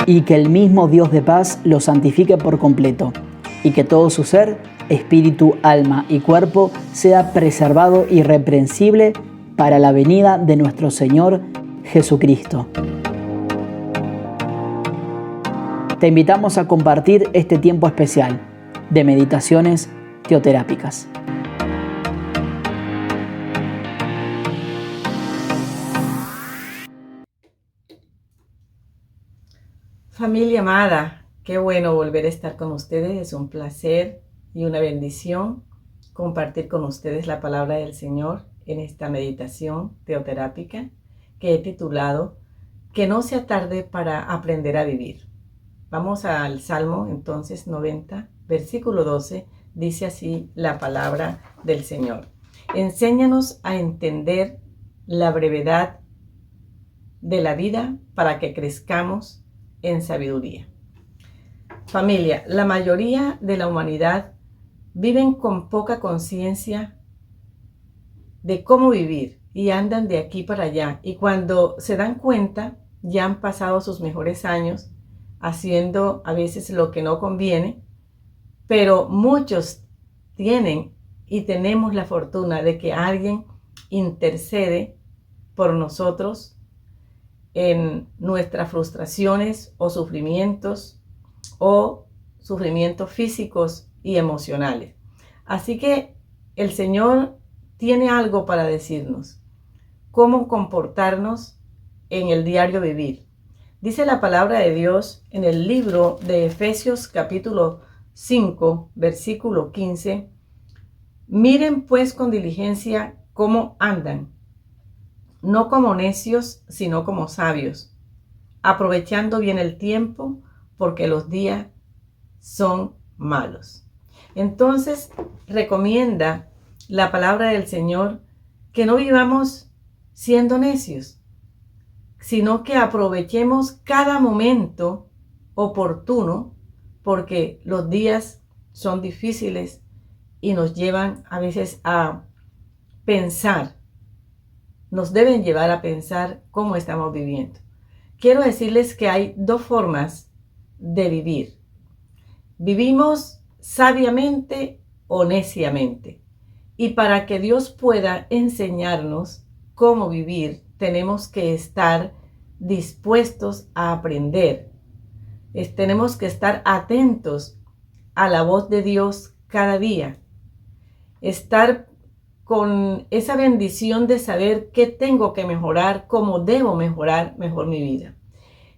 y que el mismo Dios de paz los santifique por completo, y que todo su ser, espíritu, alma y cuerpo sea preservado irreprensible para la venida de nuestro Señor Jesucristo. Te invitamos a compartir este tiempo especial de meditaciones teoterápicas. Familia amada, qué bueno volver a estar con ustedes. Es un placer y una bendición compartir con ustedes la palabra del Señor en esta meditación teoterápica que he titulado Que no sea tarde para aprender a vivir. Vamos al Salmo entonces 90, versículo 12, dice así la palabra del Señor. Enséñanos a entender la brevedad de la vida para que crezcamos en sabiduría. Familia, la mayoría de la humanidad viven con poca conciencia de cómo vivir y andan de aquí para allá, y cuando se dan cuenta ya han pasado sus mejores años haciendo a veces lo que no conviene, pero muchos tienen y tenemos la fortuna de que alguien intercede por nosotros en nuestras frustraciones o sufrimientos físicos y emocionales. Así que el Señor tiene algo para decirnos, cómo comportarnos en el diario vivir. Dice la palabra de Dios en el libro de Efesios capítulo 5, versículo 15, miren pues con diligencia cómo andan, no como necios, sino como sabios, aprovechando bien el tiempo, porque los días son malos. Entonces, recomienda la palabra del Señor que no vivamos siendo necios, sino que aprovechemos cada momento oportuno, porque los días son difíciles y nos llevan a veces a pensar, nos deben llevar a pensar cómo estamos viviendo. Quiero decirles que hay dos formas de vivir. Vivimos sabiamente o neciamente. Y para que Dios pueda enseñarnos cómo vivir, tenemos que estar dispuestos a aprender. Tenemos que estar atentos a la voz de Dios cada día. Estar con esa bendición de saber qué tengo que mejorar, cómo debo mejorar mejor mi vida.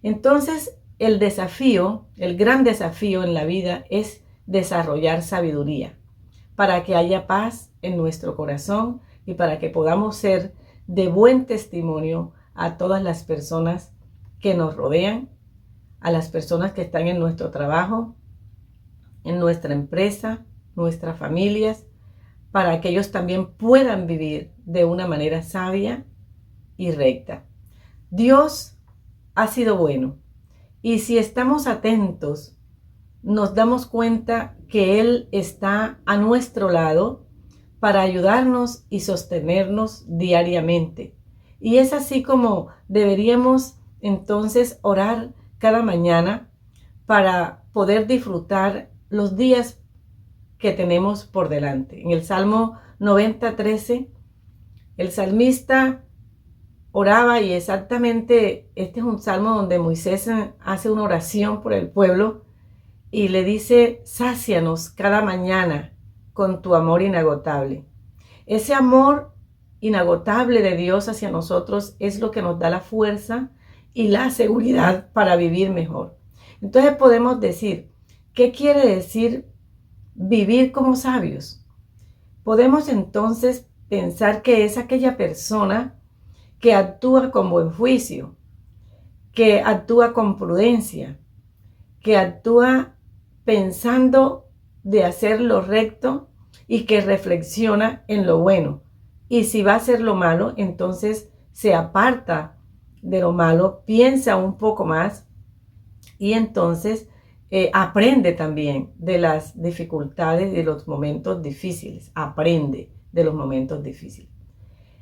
Entonces, el gran desafío en la vida es desarrollar sabiduría para que haya paz en nuestro corazón y para que podamos ser de buen testimonio a todas las personas que nos rodean, a las personas que están en nuestro trabajo, en nuestra empresa, nuestras familias, para que ellos también puedan vivir de una manera sabia y recta. Dios ha sido bueno, y si estamos atentos, nos damos cuenta que Él está a nuestro lado para ayudarnos y sostenernos diariamente. Y es así como deberíamos entonces orar cada mañana para poder disfrutar los días que tenemos por delante. En el Salmo 90:13, el salmista oraba, y exactamente este es un salmo donde Moisés hace una oración por el pueblo y le dice: sácianos cada mañana con tu amor inagotable. Ese amor inagotable de Dios hacia nosotros es lo que nos da la fuerza y la seguridad para vivir mejor. Entonces podemos decir, ¿qué quiere decir vivir como sabios? Podemos entonces pensar que es aquella persona que actúa con buen juicio, que actúa con prudencia, que actúa pensando de hacer lo recto y que reflexiona en lo bueno. Y si va a hacer lo malo, entonces se aparta de lo malo, piensa un poco más y entonces aprende también de las dificultades, de los momentos difíciles. Aprende de los momentos difíciles.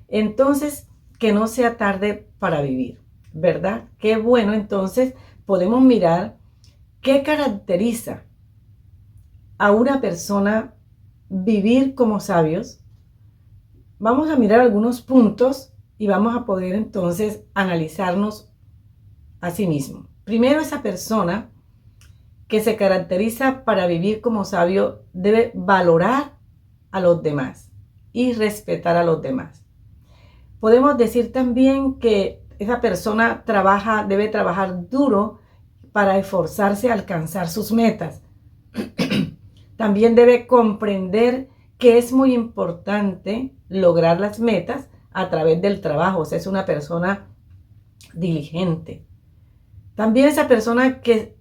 Entonces, que no sea tarde para vivir, ¿verdad? Qué bueno entonces podemos mirar qué caracteriza a una persona vivir como sabios. Vamos a mirar algunos puntos y vamos a poder entonces analizarnos a sí mismo. Primero, esa persona que se caracteriza para vivir como sabio debe valorar a los demás y respetar a los demás. Podemos decir también que esa persona debe trabajar duro para esforzarse a alcanzar sus metas. También debe comprender que es muy importante lograr las metas a través del trabajo. O sea, es una persona diligente. También esa persona que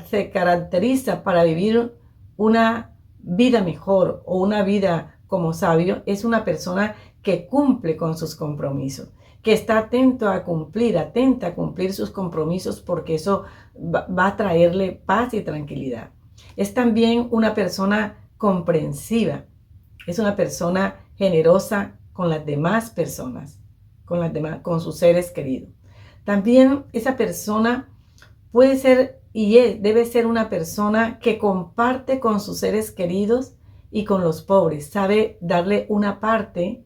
se caracteriza para vivir una vida mejor o una vida como sabio es una persona que cumple con sus compromisos, que está atenta a cumplir sus compromisos, porque eso va a traerle paz y tranquilidad. Es también una persona comprensiva, es una persona generosa con las demás personas, con sus seres queridos. También esa persona puede ser debe ser una persona que comparte con sus seres queridos y con los pobres. Sabe darle una parte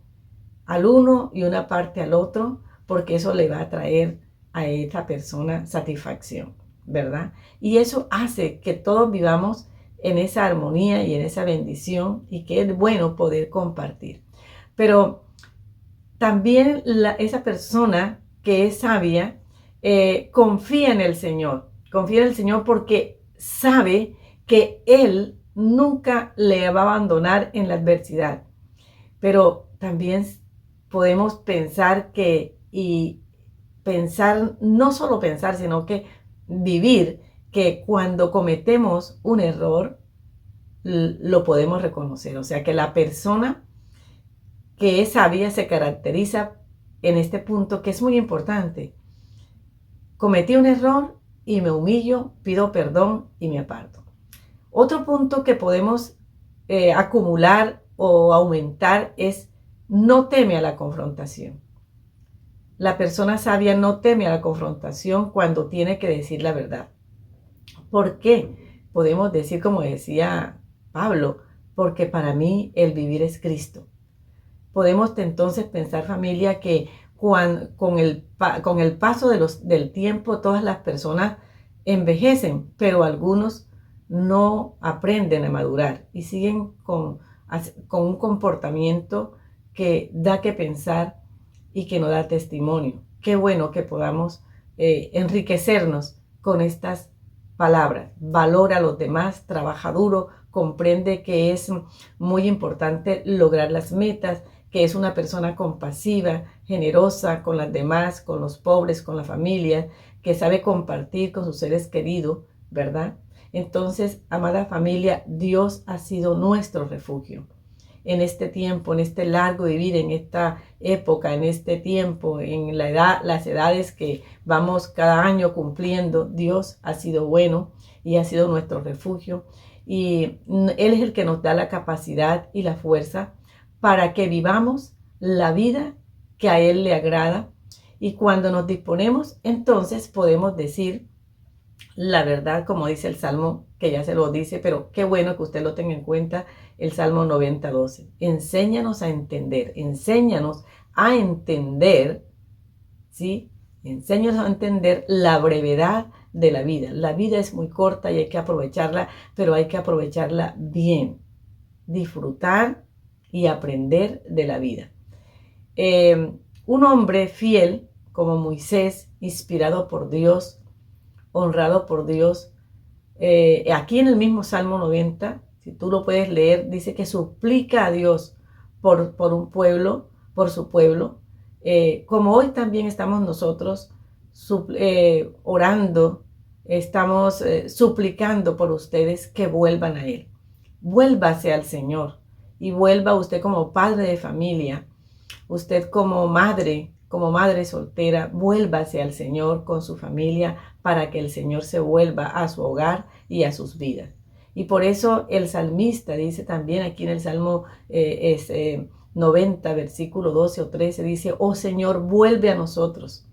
al uno y una parte al otro, porque eso le va a traer a esta persona satisfacción, ¿verdad? Y eso hace que todos vivamos en esa armonía y en esa bendición, y que es bueno poder compartir. Pero también esa persona que es sabia confía en el Señor. Confía en el Señor porque sabe que Él nunca le va a abandonar en la adversidad. Pero también podemos pensar no solo pensar, sino que vivir, que cuando cometemos un error, lo podemos reconocer. O sea, que la persona que es sabia se caracteriza en este punto, que es muy importante. Cometí un error y me humillo, pido perdón y me aparto. Otro punto que podemos acumular o aumentar es: no teme a la confrontación. La persona sabia no teme a la confrontación cuando tiene que decir la verdad. ¿Por qué? Podemos decir, como decía Pablo, porque para mí el vivir es Cristo. Podemos entonces pensar, familia, que con el paso del tiempo todas las personas envejecen, pero algunos no aprenden a madurar y siguen con un comportamiento que da que pensar y que no da testimonio. Qué bueno que podamos enriquecernos con estas palabras. Valora a los demás, trabaja duro, comprende que es muy importante lograr las metas, que es una persona compasiva, generosa con las demás, con los pobres, con la familia, que sabe compartir con sus seres queridos, ¿verdad? Entonces, amada familia, Dios ha sido nuestro refugio. En este tiempo, en este largo vivir, en esta época, en este tiempo, en las edades que vamos cada año cumpliendo, Dios ha sido bueno y ha sido nuestro refugio. Y Él es el que nos da la capacidad y la fuerza para que vivamos la vida que a Él le agrada. Y cuando nos disponemos, entonces podemos decir la verdad, como dice el Salmo, que ya se lo dice, pero qué bueno que usted lo tenga en cuenta, el Salmo 90:12. Enséñanos a entender, ¿sí? Enséñanos a entender la brevedad de la vida. La vida es muy corta y hay que aprovecharla, pero hay que aprovecharla bien. Disfrutar y aprender de la vida. Un hombre fiel como Moisés, inspirado por Dios, honrado por Dios, aquí en el mismo Salmo 90, si tú lo puedes leer, dice que suplica a Dios por un pueblo, por su pueblo, como hoy también estamos nosotros orando, estamos suplicando por ustedes que vuelvan a Él. Vuélvase al Señor y vuelva usted como padre de familia, usted como madre soltera, vuélvase al Señor con su familia para que el Señor se vuelva a su hogar y a sus vidas. Y por eso el salmista dice también aquí en el Salmo 90, versículo 12 o 13, dice: oh Señor, vuelve a nosotros,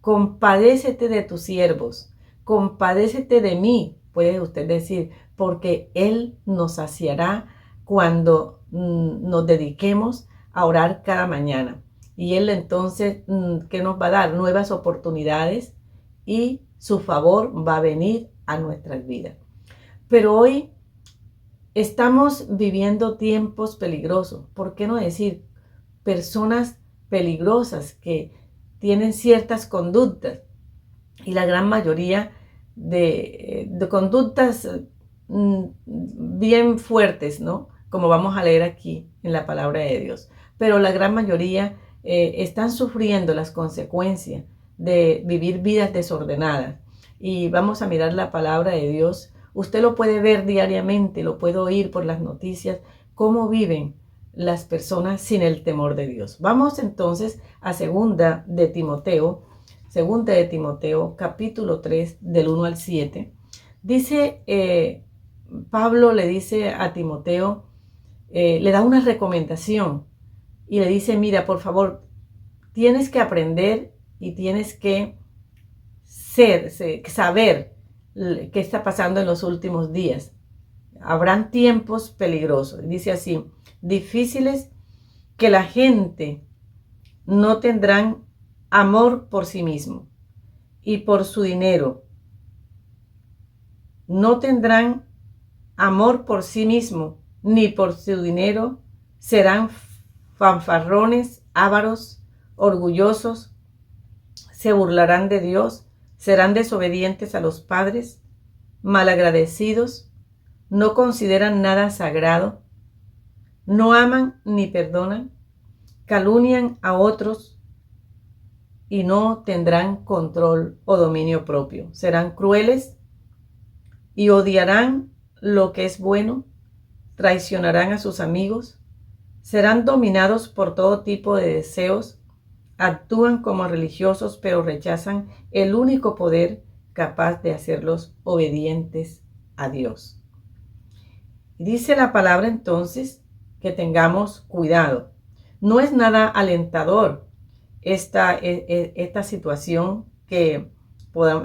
compadécete de tus siervos, compadécete de mí, puede usted decir, porque Él nos saciará cuando nos dediquemos a orar cada mañana. Y Él entonces, ¿qué nos va a dar? Nuevas oportunidades y su favor va a venir a nuestras vidas. Pero hoy estamos viviendo tiempos peligrosos. ¿Por qué no decir personas peligrosas que tienen ciertas conductas? Y la gran mayoría de conductas bien fuertes, ¿no? Como vamos a leer aquí en la palabra de Dios. Pero la gran mayoría están sufriendo las consecuencias de vivir vidas desordenadas. Y vamos a mirar la palabra de Dios. Usted lo puede ver diariamente, lo puede oír por las noticias, cómo viven las personas sin el temor de Dios. Vamos entonces a segunda de Timoteo capítulo 3 del 1 al 7. Dice, Pablo le dice a Timoteo, le da una recomendación y le dice, mira, por favor, tienes que aprender y tienes que saber qué está pasando en los últimos días. Habrán tiempos peligrosos. Dice así, difíciles, que la gente no tendrán amor por sí mismo y por su dinero. No tendrán amor por sí mismo ni por su dinero. Serán fanfarrones, ávaros, orgullosos. Se burlarán de Dios. Serán desobedientes a los padres, malagradecidos. No consideran nada sagrado. No aman ni perdonan. Calumnian a otros y no tendrán control o dominio propio. Serán crueles y odiarán lo que es bueno. Traicionarán a sus amigos. Serán dominados por todo tipo de deseos. Actúan como religiosos, pero rechazan el único poder capaz de hacerlos obedientes a Dios. Dice la palabra entonces que tengamos cuidado. No es nada alentador esta situación que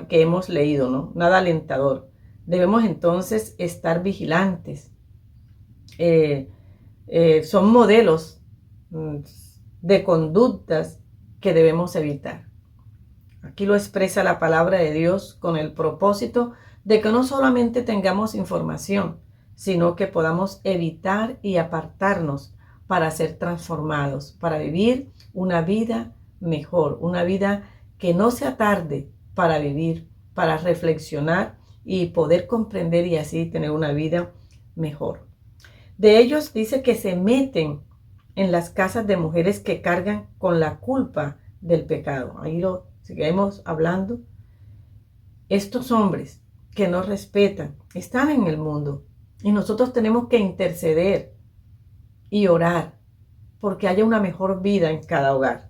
hemos leído, ¿no? Nada alentador. Debemos entonces estar vigilantes. Son modelos de conductas que debemos evitar. Aquí lo expresa la palabra de Dios con el propósito de que no solamente tengamos información, sino que podamos evitar y apartarnos para ser transformados, para vivir una vida mejor, una vida que no sea tarde para vivir, para reflexionar y poder comprender y así tener una vida mejor. De ellos dice que se meten en las casas de mujeres que cargan con la culpa del pecado. Ahí lo seguimos hablando. Estos hombres que no respetan están en el mundo y nosotros tenemos que interceder y orar porque haya una mejor vida en cada hogar.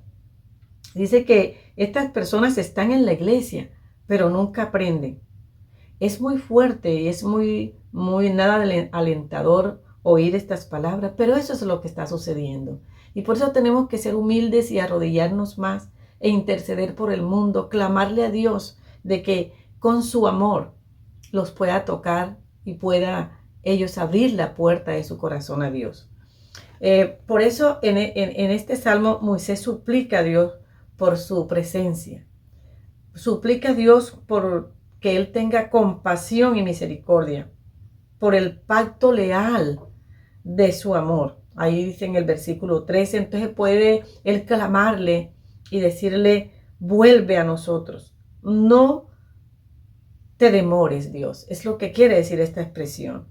Dice que estas personas están en la iglesia, pero nunca aprenden. Es muy fuerte y es muy nada alentador oír estas palabras, pero eso es lo que está sucediendo. Y por eso tenemos que ser humildes y arrodillarnos más e interceder por el mundo, clamarle a Dios de que con su amor los pueda tocar y pueda ellos abrir la puerta de su corazón a Dios. Por eso en este salmo Moisés suplica a Dios por su presencia. Suplica a Dios por que Él tenga compasión y misericordia, por el pacto leal de su amor. Ahí dice en el versículo 13, entonces puede Él clamarle y decirle, vuelve a nosotros. No te demores, Dios. Es lo que quiere decir esta expresión.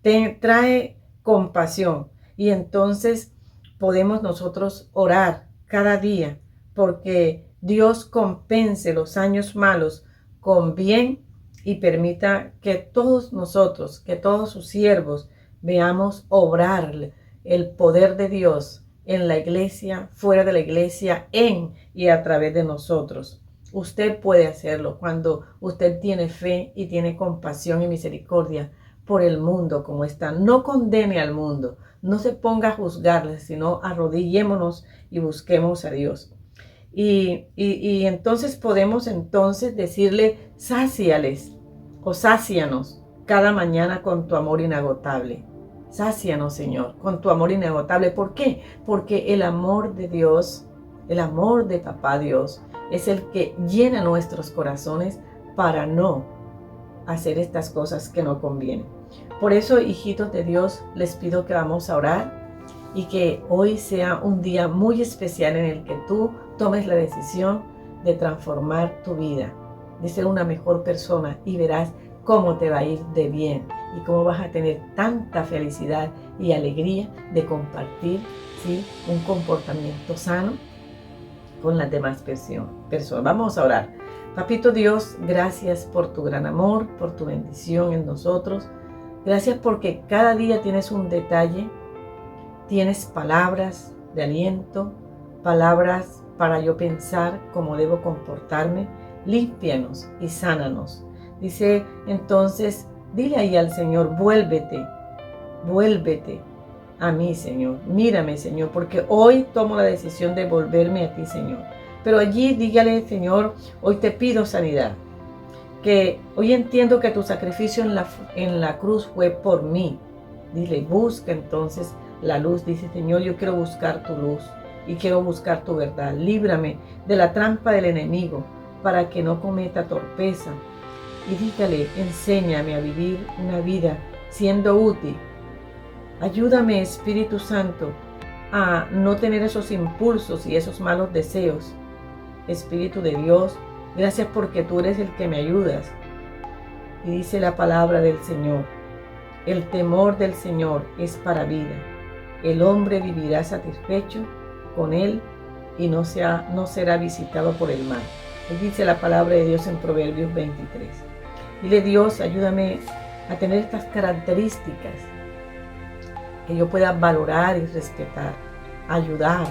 Trae compasión. Y entonces podemos nosotros orar cada día porque Dios compense los años malos con bien y permita que todos nosotros, que todos sus siervos veamos obrar el poder de Dios en la iglesia, fuera de la iglesia, en y a través de nosotros. Usted puede hacerlo cuando usted tiene fe y tiene compasión y misericordia por el mundo como está. No condene al mundo, no se ponga a juzgarle, sino arrodillémonos y busquemos a Dios. Y entonces podemos decirle, sáciales o sácianos cada mañana con tu amor inagotable. Sácianos, Señor, con tu amor inagotable. ¿Por qué? Porque el amor de Dios, el amor de Papá Dios, es el que llena nuestros corazones para no hacer estas cosas que no convienen. Por eso, hijitos de Dios, les pido que vamos a orar y que hoy sea un día muy especial en el que tú tomes la decisión de transformar tu vida, de ser una mejor persona, y verás cómo te va a ir de bien y cómo vas a tener tanta felicidad y alegría de compartir, ¿sí?, un comportamiento sano con las demás personas. Vamos a orar. Papito Dios, gracias por tu gran amor, por tu bendición en nosotros. Gracias porque cada día tienes un detalle, tienes palabras de aliento, palabras para yo pensar cómo debo comportarme. Límpianos y sánanos. Dice entonces, dile ahí al Señor, vuélvete a mí, Señor. Mírame, Señor, porque hoy tomo la decisión de volverme a ti, Señor. Pero allí dígale, Señor, hoy te pido sanidad. Que hoy entiendo que tu sacrificio en la cruz fue por mí. Dile, busca entonces la luz. Dice, Señor, yo quiero buscar tu luz y quiero buscar tu verdad. Líbrame de la trampa del enemigo para que no cometa torpeza. Y dígale, enséñame a vivir una vida siendo útil. Ayúdame, Espíritu Santo, a no tener esos impulsos y esos malos deseos. Espíritu de Dios, gracias porque tú eres el que me ayudas. Y dice la palabra del Señor, el temor del Señor es para vida. El hombre vivirá satisfecho con él y no será visitado por el mal. Y dice la palabra de Dios en Proverbios 23. Dile, Dios, ayúdame a tener estas características que yo pueda valorar y respetar, ayudar,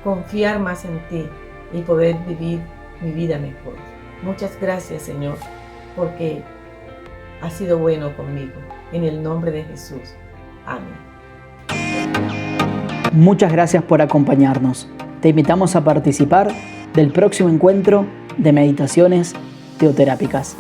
confiar más en ti y poder vivir mi vida mejor. Muchas gracias, Señor, porque has sido bueno conmigo. En el nombre de Jesús. Amén. Muchas gracias por acompañarnos. Te invitamos a participar del próximo encuentro de meditaciones teoterápicas.